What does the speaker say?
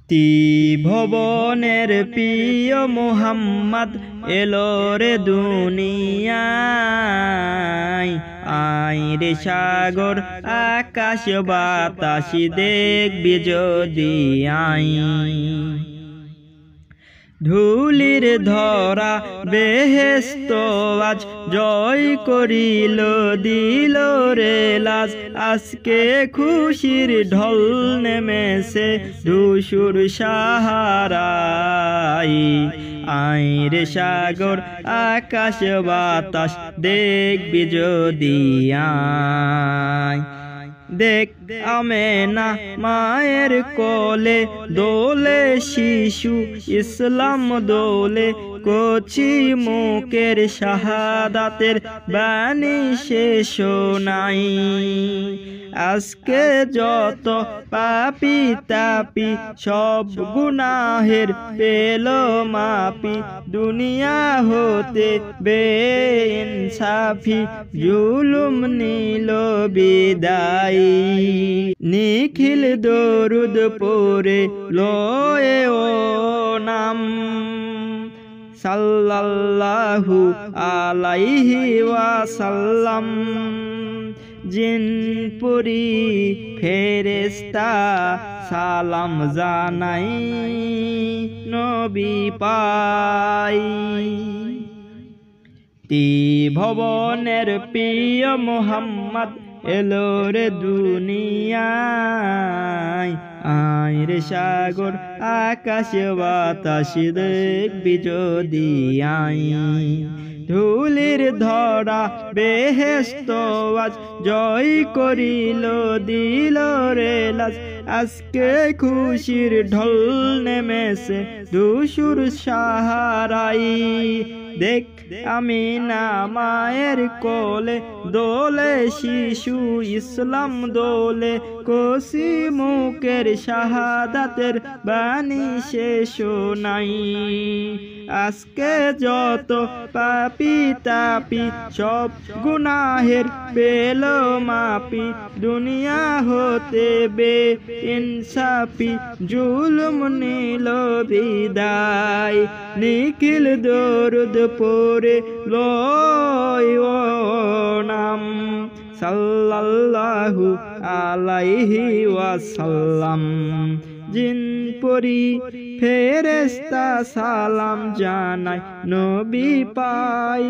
ত্রিভুবনের প্রিয় মুহাম্মদ এলো রে দুনিয়ায়। আয় রে সাগর আকাশ বাতাস দেখবি যদি আই। ধুলির ধরা বেহেশত আজ জয় করিল দিল রে লাজ। আজকে খুশির ঢল নেমেছে ধূসর সাহারায়। আয় রে সাগর আকাশ বাতাস দেখবি যদি আয়। দেখ আমেনা মায়ের কোলে দোলে শিশু ইসলাম দোলে। কচি মুখের শাহাদাতের বাণী শেষ নাই। আজকে যত পাপি তাপি সব গুনাহের পেল মাপি। দুনিয়া হতে বেইনসাফি জুলুম নিল বিদায়। নিখিল দরুদ পড়ে লয়ে ও নাম সাল্লাল্লাহু আলাইহি ওয়াসাল্লাম। জিনপুরি ফেরেশতা সালাম জানাই নবী পাই। ত্রিভুবনের প্রিয় মুহাম্মদ এলো রে দুনিয়ায়। আয় রে সাগর আকাশ বাতাস দেখবি যদি আই। ধুলির ধরা বেহেশত আজ জয় করিল দিল রে লাজ। আজকে খুশির ঢল নেমেছে ধূসর সাহারায়। দেখ আমিনা মায়ের কোলে দোলে শিশু ইসলাম দোলে। কচি মুখের শাহাদাতের বাণী শেষ নাই। আজকে যত পাপি তাপি সব গুনাহের পেল মাপি। দুনিয়া হতে বেইনসাফি জুলুম নিল বিদায়। নিখিল দরুদ পড়ে লয় ও নাম সাল্লাল্লাহু আলাইহি ওয়াসাল্লাম। জিনপুরি ফেরেশতা সালাম জানাই নবী পাই।